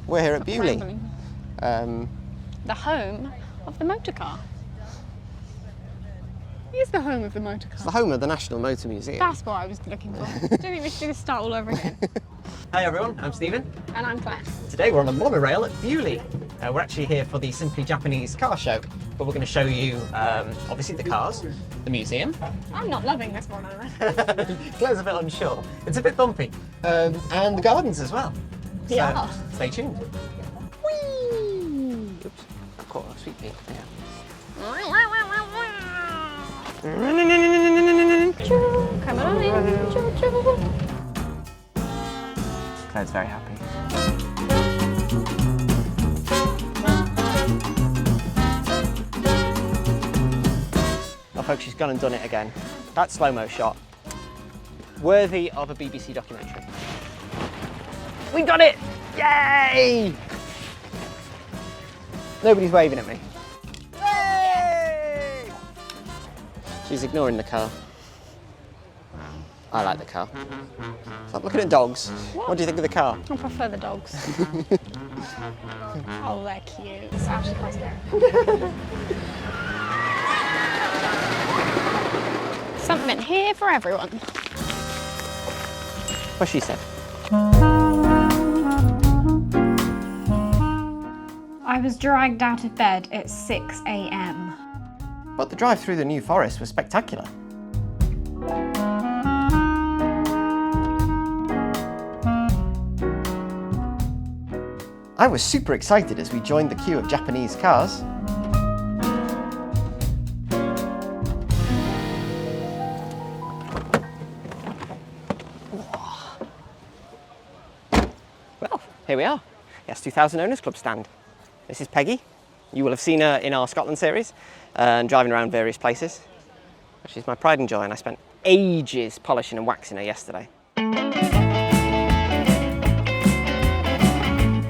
We're here at Beaulieu. The home of the motor car. It is the home of the motor car. It's the home of the National Motor Museum. That's what I was looking for. Do you think we should do this start all over again? Hi everyone, I'm Stephen. And I'm Claire. Today we're on a monorail at Beaulieu. We're actually here for the Simply Japanese car show, but we're going to show you obviously the cars, the museum. I'm not loving this monorail. Claire's a bit unsure. It's a bit bumpy. And the gardens as well. So, Yeah. stay tuned. Whee! Oops, I caught a sweet pea. Yeah. Come on in. Choo, choo. Claire's very happy. Oh folks, she's gone and done it again. That slow-mo shot, worthy of a BBC documentary. We got it! Yay! Nobody's waving at me. Yay! She's ignoring the car. I like the car. Stop looking at dogs. What do you think of the car? I prefer the dogs. Oh, they're cute. It's actually quite scary. Something here for everyone. What she said. I was dragged out of bed at 6 a.m. But the drive through the New Forest was spectacular. I was super excited as we joined the queue of Japanese cars. Well, here we are. Yes, 2000 Owners Club stand. This is Peggy. You will have seen her in our Scotland series and driving around various places. She's my pride and joy, and I spent ages polishing and waxing her yesterday.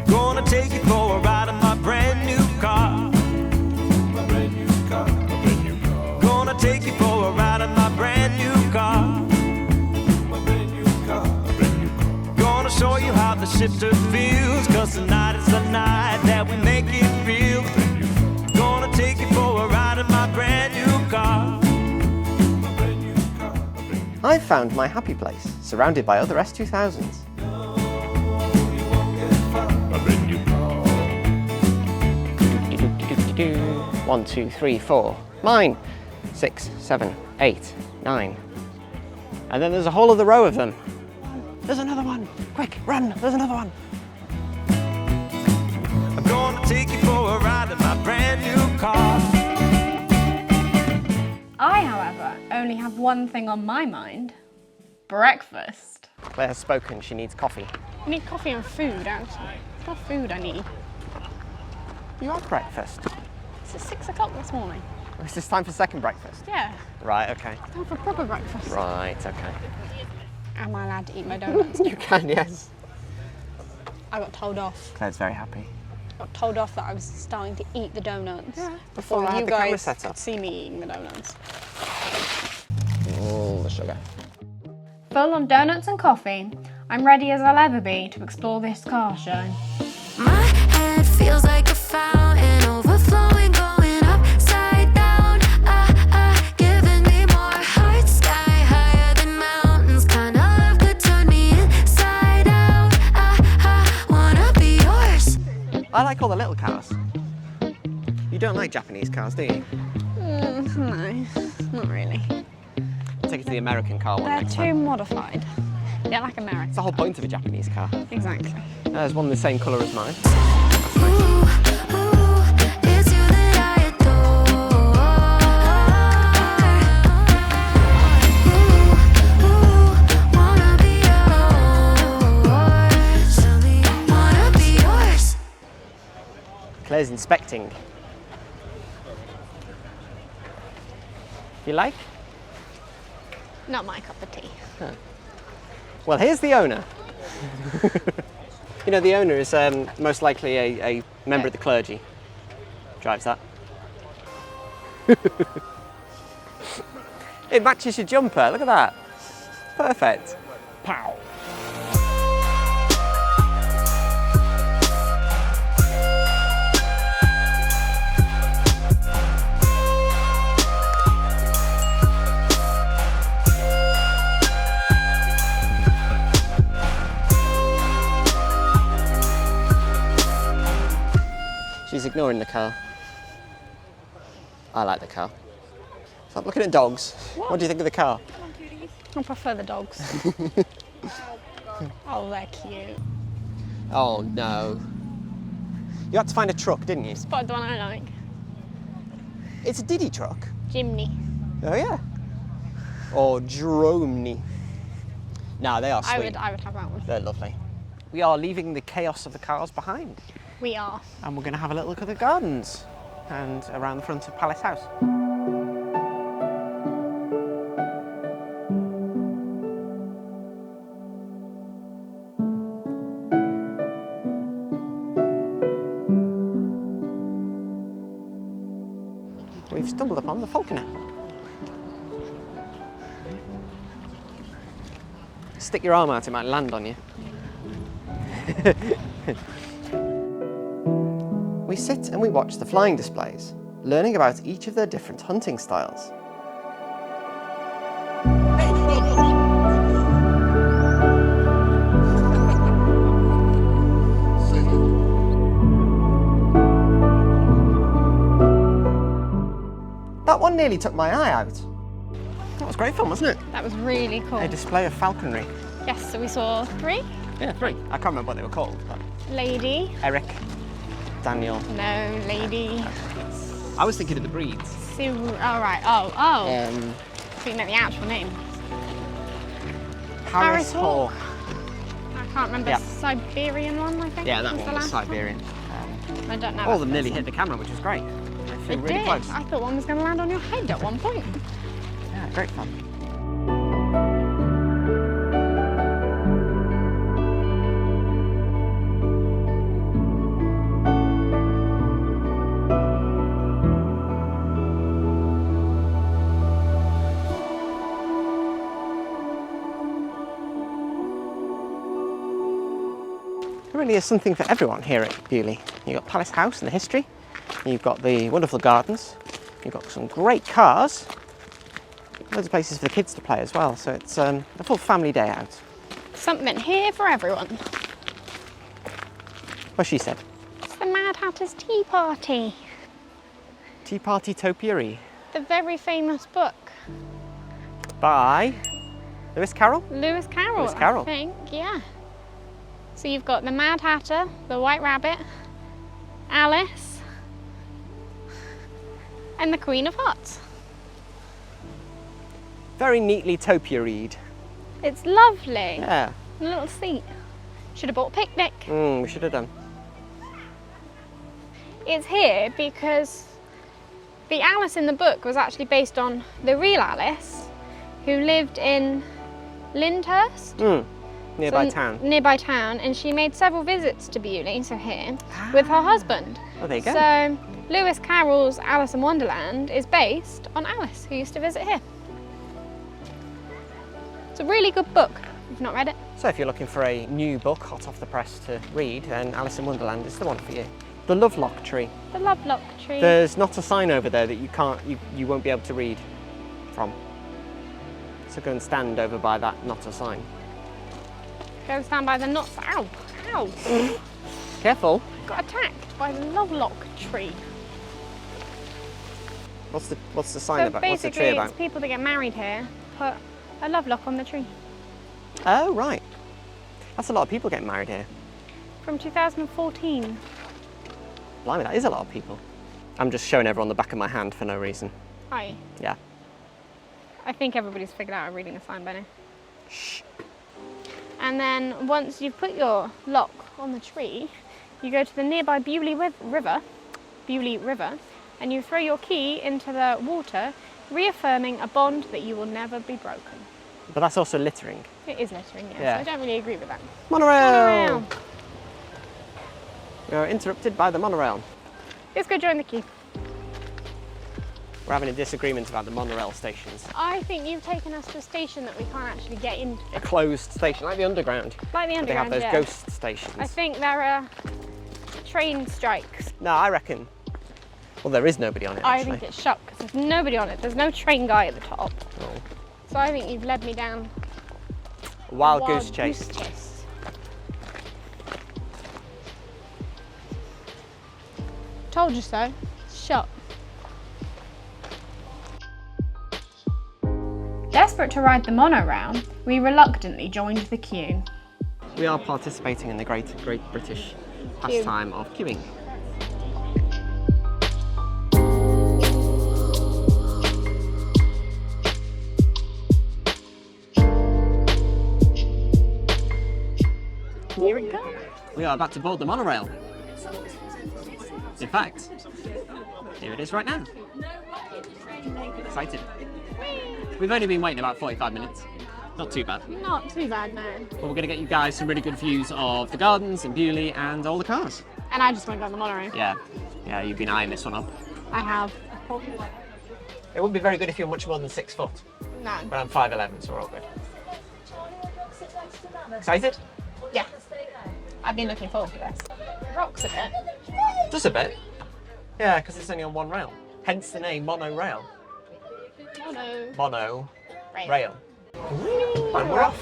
Gonna take you for a ride in my brand new car. My brand new car, my brand new car. Gonna take you for a ride in my brand new car. My brand new car, my brand new car. Gonna show you how the shifter feels, 'cause tonight is the night that we make it real. Gonna take you for a ride in my brand new car. My brand new car, my brand new car. I've found my happy place, surrounded by other S2000s. 1, 2, 3, 4. Mine. 6, 7, 8, 9. And then there's a whole other row of them. There's another one. Quick, run. There's another one. I'm gonna take you for a ride in my brand new car. I, however, only have one thing on my mind. Breakfast. Claire has spoken. She needs coffee. I need coffee and food, actually. It's not food I need. You had breakfast. It's 6 o'clock this morning. Is this time for second breakfast? Yeah, Right, okay. time for proper breakfast. Right, okay. Am I allowed to eat my donuts? You can, yes. I got told off. Claire's very happy. I got told off that I was starting to eat the donuts. Yeah, before I had you the camera guys set up. could see me eating the donuts. All the sugar. Full on donuts and coffee, I'm ready as I'll ever be to explore this car show. My head feels like a fountain, overflowing, going upside down. Giving me more heart, sky higher than mountains. Kind of love could turn me inside out. Wanna be yours. I like all the little cars. You don't like Japanese cars, do you? No, not really. I'll take you to the American car one They're next too time. modified. They're like American. It's the whole point of a Japanese car. Exactly. There's one the same colour as mine. Ooh, it's you that I adore. Wanna be yours. Tell me, wanna be yours. Claire's inspecting. You like? Not my cup of tea. Well, here's the owner. You know, the owner is most likely a member of the clergy. Drives that. It matches your jumper, look at that. Perfect. Pow. She's ignoring the car. I like the car. Stop looking at dogs. What do you think of the car? I prefer the dogs. Oh, they're cute. Oh no. You had to find a truck, didn't you? Spotted the one I like. It's a Diddy truck. Jimny. Oh yeah. Or Dromny. No, they are sweet. I would have that one. They're lovely. We are leaving the chaos of the cars behind. We are. And we're going to have a little look at the gardens and around the front of Palace House. We've stumbled upon the falconer. Stick your arm out, it might land on you. We sit and we watch the flying displays, learning about each of their different hunting styles. That one nearly took my eye out. That was great fun, wasn't it? That was really cool. A display of falconry. Yes, so we saw 3. Yeah, 3. I can't remember what they were called, but... Lady. Eric, Daniel. No, lady. I was thinking of the breeds. Sue. Oh, right. Oh. I think you meant the actual name. Paris Hawk. Hawk. I can't remember. Yeah. Siberian one, I think. Yeah, that was one the was last Siberian. One. I don't know. All of about them the nearly first hit the camera, which was great. They one. flew It really did. close. I thought one was going to land on your head at one point. Yeah, great fun. There really is something for everyone here at Beaulieu. You've got Palace House and the history, you've got the wonderful gardens, you've got some great cars, loads of places for the kids to play as well, so it's a full family day out. Something here for everyone. What she said. It's the Mad Hatter's Tea Party. Tea Party Topiary The very famous book. by Lewis Carroll? Lewis Carroll, Lewis Carroll. I think, yeah. So you've got the Mad Hatter, the White Rabbit, Alice, and the Queen of Hearts. Very neatly topiaried. It's lovely. Yeah. A little seat. Should have bought a picnic. We should have done. It's here because the Alice in the book was actually based on the real Alice, who lived in Lyndhurst. Nearby So, town. Nearby town, and she made several visits to Beaulieu, so here, with her husband. Oh, there you go. So Lewis Carroll's Alice in Wonderland is based on Alice, who used to visit here. It's a really good book, if you've not read it. So if you're looking for a new book, hot off the press to read, then Alice in Wonderland is the one for you. The Lovelock Tree. The Lovelock Tree. There's not a sign over there that you won't be able to read from. So go and stand over by that not a sign. Go and stand by the nuts. Ow! Ow! Careful. Got attacked by the Lovelock Tree. What's the sign So about? What's the basically, tree it's about? people that get married here put a lovelock on the tree. Oh right. That's a lot of people getting married here. From 2014. Blimey, that is a lot of people. I'm just showing everyone the back of my hand for no reason. Aye. Yeah. I think everybody's figured out reading a sign by now. Shh. And then once you've put your lock on the tree, you go to the nearby Beaulieu River, and you throw your key into the water, reaffirming a bond that you will never be broken. But that's also littering. It is littering, yes. Yeah. So I don't really agree with that. Monorail! Monorail. We are interrupted by the monorail. Let's go join the queue. We're having a disagreement about the monorail stations. I think you've taken us to a station that we can't actually get into. A closed station, like the underground. Like the They underground, have those yeah. ghost stations. I think there are train strikes. No, I reckon. Well, there is nobody on it, I actually. think it's shut because there's nobody on it. There's no train guy at the top. Oh. So I think you've led me down A wild a goose chase. Goose chase. Told you so. Shut. Desperate to ride the monorail, we reluctantly joined the queue. We are participating in the great British pastime of queuing. Here it goes. We are about to board the monorail. In fact, here it is right now. Excited. We've only been waiting about 45 minutes. Not too bad. Not too bad, no. But we're going to get you guys some really good views of the gardens and Beaulieu and all the cars. And I just went down the monorail. Yeah, you've been eyeing this one up. I have. It wouldn't be very good if you're much more than 6 foot. No. But I'm 5'11", so we're all good. Excited? Yeah. I've been looking forward to this. Rocks a bit. Just a bit. Yeah, because it's only on one rail. Hence the name monorail. Mono. Mono Rail. rail. And we're off.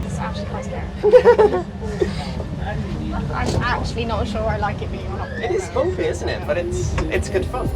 It's actually quite scary. I'm actually not sure I like it being on. It is bumpy, isn't it? But it's good fun.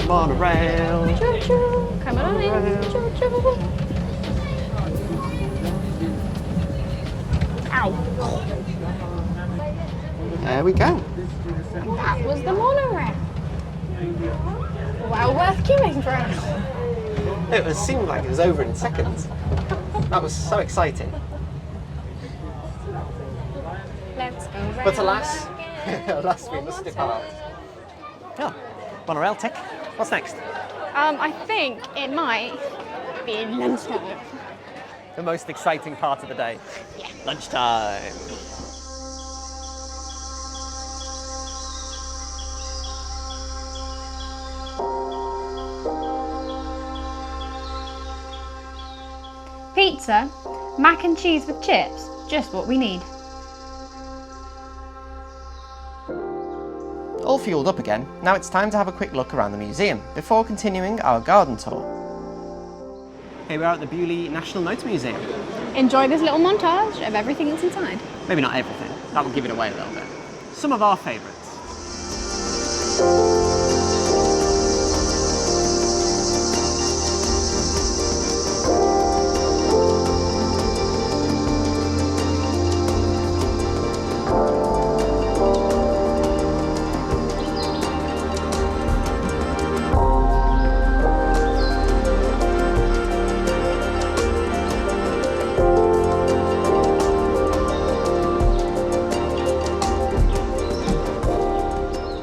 Monorail. Choo-choo. Come on in. Choo-choo. Ow. There we go. That was the monorail. Well worth queuing for. It seemed like it was over in seconds. That was so exciting. Let's go round But alas, again. alas we must depart. Oh, monorail tick. What's next? I think it might be lunchtime. The most exciting part of the day. Yeah. Lunchtime. Pizza, mac and cheese with chips, just what we need. All fueled up again, now it's time to have a quick look around the museum before continuing our garden tour. Here we are at the Beaulieu National Motor Museum. Enjoy this little montage of everything that's inside. Maybe not everything, that will give it away a little bit. Some of our favourites.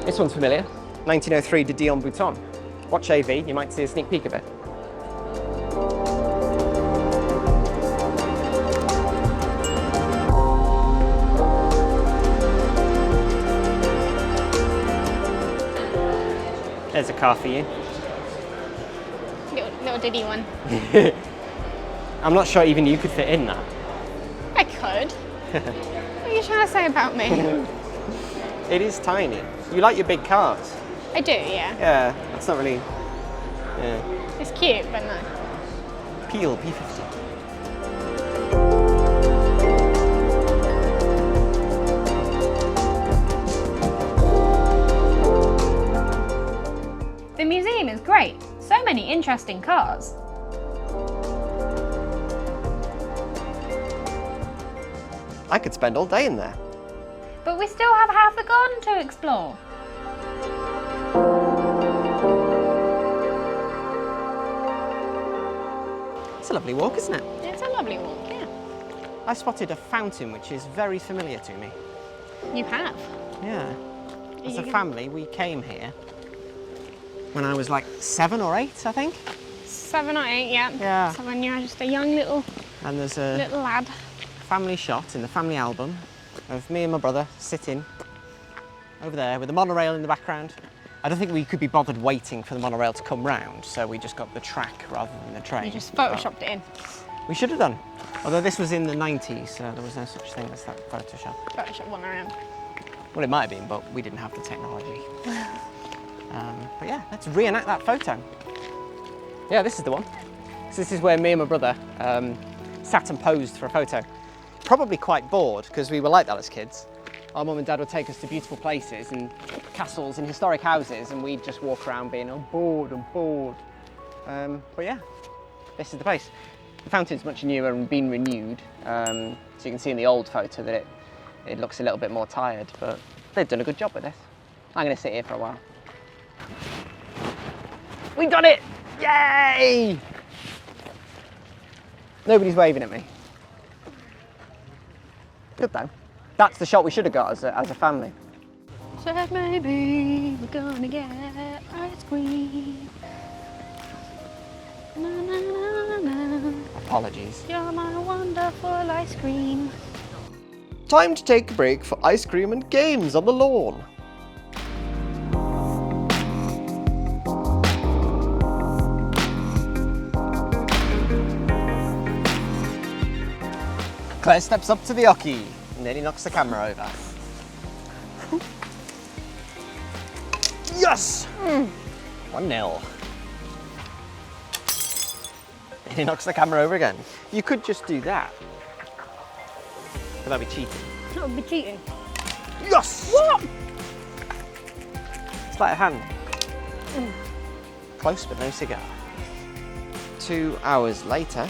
This one's familiar, 1903 de Dion Bouton. Watch AV, you might see a sneak peek of it. There's a car for you. Little diddy one. I'm not sure even you could fit in that. I could. What are you trying to say about me? It is tiny. You like your big cars. I do, yeah. Yeah, that's not really... Yeah. It's cute, but no. Peel, P50. The museum is great. So many interesting cars. I could spend all day in there. But we still have half the garden to explore. It's a lovely walk, isn't it? It's a lovely walk, yeah. I spotted a fountain which is very familiar to me. You have. Yeah. As a You- family, we came here when I was like 7 or 8, I think. 7 or 8, yeah. Yeah. So when you're just a young little And there's a lad. family shot in the family album of me and my brother sitting over there with the monorail in the background. I don't think we could be bothered waiting for the monorail to come round, so we just got the track rather than the train. You just photoshopped it in. We should have done. Although this was in the 90s, so there was no such thing as that Photoshop. Photoshop one around. Well, it might have been, but we didn't have the technology. But yeah, let's reenact that photo. Yeah, this is the one. So this is where me and my brother sat and posed for a photo. Probably quite bored, because we were like that as kids. Our mum and dad would take us to beautiful places and castles and historic houses, and we'd just walk around being, oh, bored, I'm bored. But yeah, this is the place. The fountain's much newer and been renewed, so you can see in the old photo that it looks a little bit more tired, but they've done a good job with this. I'm going to sit here for a while. We done it! Yay! Nobody's waving at me. Good though. That's the shot we should have got as a family. Said maybe we're gonna get ice cream. Na, na, na, na. Apologies. You're my wonderful ice cream. Time to take a break for ice cream and games on the lawn. Claire steps up to the hockey and nearly knocks the camera over. Yes! 1-0. And he knocks the camera over again. You could just do that. But that'd be cheating. That would be cheating. Yes! What? Sleight of hand. Close but no cigar. 2 hours later.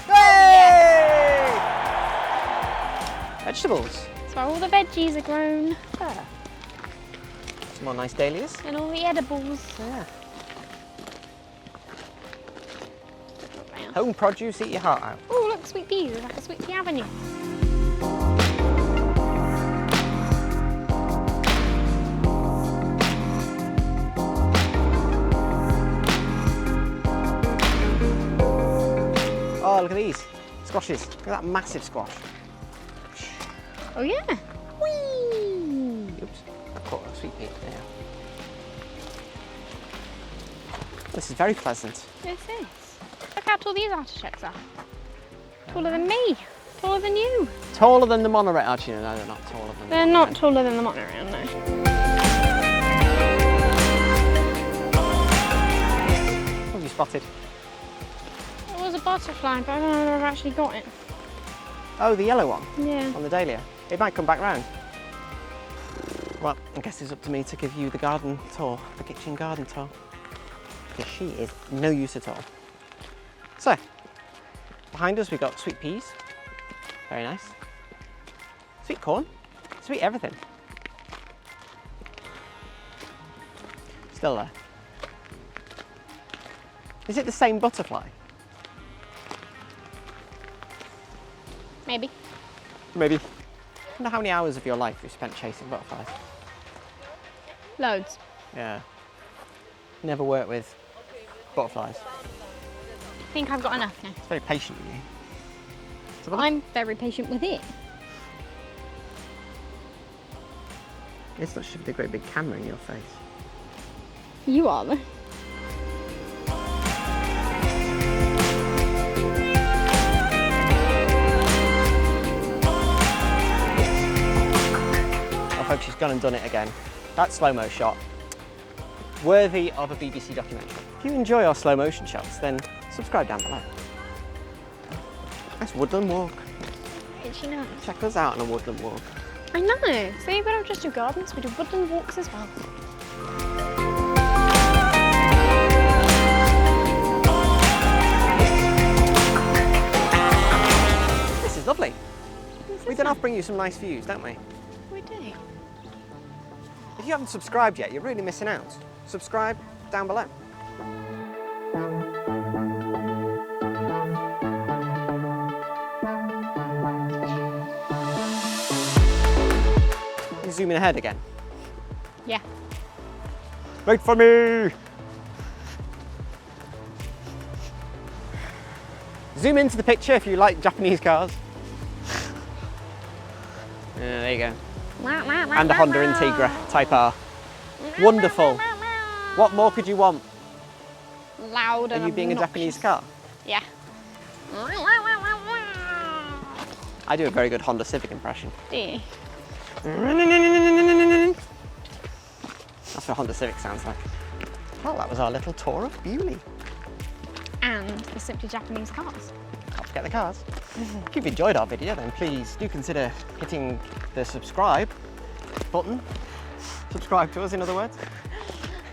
Hey! Vegetables. That's where all the veggies are grown. Ah. Some more nice dahlias. And all the edibles. Yeah. Home produce, eat your heart out. Oh, look, sweet peas. It's like a sweet pea avenue. Oh, look at these. Squashes. Look at that massive squash. Oh, yeah. Whee! Oops. I caught a sweet pea. There. This is very pleasant. This is. Look how tall these artichokes are. Taller than me. Taller than you. Taller than the monorail. Actually, no, they're not taller than They're not taller than the monorail, no. What have you spotted? It was a butterfly, but I don't know if I've actually got it. Oh, the yellow one Yeah. on the dahlia. It might come back round. Well, I guess it's up to me to give you the garden tour, the kitchen garden tour. Because she is no use at all. So, behind us we've got sweet peas. Very nice. Sweet corn. Sweet everything. Still there. Is it the same butterfly? Maybe. Maybe. I wonder how many hours of your life you spent chasing butterflies. Loads. Yeah. Never worked with butterflies. I think I've got enough now. It's very patient of you. So I'm very patient with it. it's not shoved a great big camera in your face. You are though. Oh folks, she's gone and done it again. That slow-mo shot. Worthy of a BBC documentary. If you enjoy our slow motion shots, then subscribe down below. Nice woodland walk. Itchy nose. Check us out on a woodland walk. I know. See, we don't just do gardens, we do woodland walks as well. This is lovely. This We is don't have nice. to bring you some nice views, don't we? We do. If you haven't subscribed yet, you're really missing out. Subscribe down below. Zoom in ahead again. Yeah. Wait for me! Zoom into the picture if you like Japanese cars. Yeah, there you go. And a Honda Integra Type R. Wonderful. What more could you want? Loud and Are you being a Japanese car? Yeah. I do a very good Honda Civic impression. Do you? That's what Honda Civic sounds like. Well, that was our little tour of Beaulieu. And the Simply Japanese cars. Can't forget the cars. If you've enjoyed our video, then please do consider hitting the subscribe button. Subscribe to us, in other words.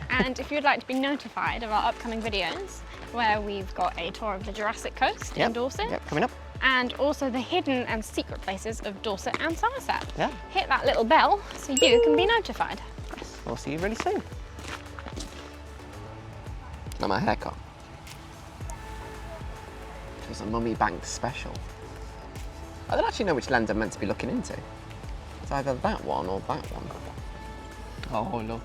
And if you'd like to be notified of our upcoming videos, where we've got a tour of the Jurassic Coast in Dorset, Yep, coming up. and also the hidden and secret places of Dorset and Somerset. Yeah. Hit that little bell so you can be notified. We'll see you really soon. Not my haircut. It was a Mummy Bank special. I don't actually know which lens I'm meant to be looking into. It's either that one or that one. Oh, look.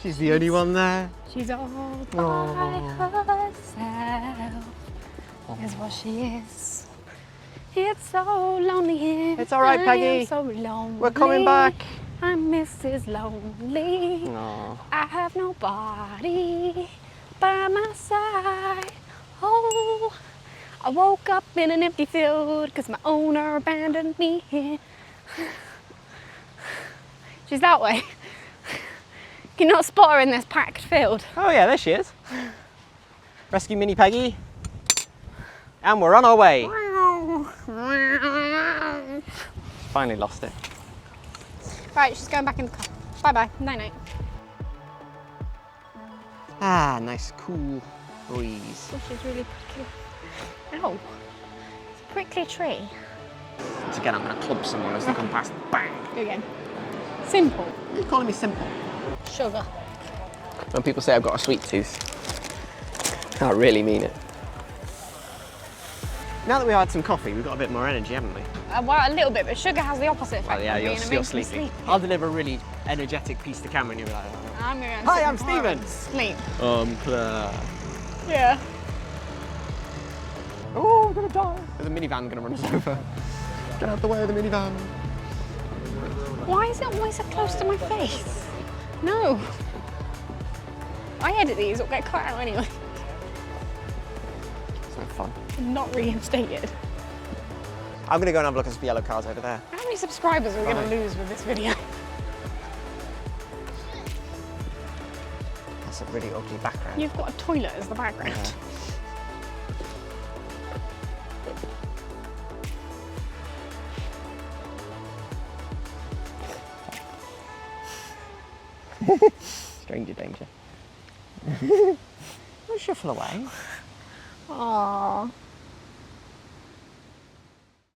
She's the only one there. She's all by herself, is what she is. It's so lonely here. It's all right, Peggy. I'm so lonely. We're coming back. I'm Mrs. Lonely. Aww. I have nobody by my side. Oh, I woke up in an empty field because my owner abandoned me here. She's that way. Can you not spot her in this packed field? Oh yeah, there she is. Rescue Mini Peggy. And we're on our way. Finally lost it. Right, she's going back in the car. Bye-bye. Night-night. Ah, nice cool breeze. Oh, she's really prickly. Ow. It's a prickly tree. Once again, I'm going to club someone as they come past. Bang. Go again. Simple. You're calling me simple. Sugar. When people say I've got a sweet tooth, I really mean it. Now that we've had some coffee, we've got a bit more energy, haven't we? Well, a little bit, but sugar has the opposite effect. Oh yeah, on me, you're and it still makes me sleepy. sleepy. I'll deliver a really energetic piece to camera and you'll be like, oh. I'm going to Hi, I'm Stephen. Sleep. Claire. Yeah. Oh, I'm gonna die. There's a minivan gonna run us over. Get out the way of the minivan. Why is it always so close to my face? No. I edit these, it'll get cut out anyway. It's no fun. Not reinstated. I'm gonna go and have a look at some yellow cars over there. How many subscribers are we going Right. to lose with this video? That's a really ugly background. You've got a toilet as the background. Stranger danger. Don't shuffle away. Aww.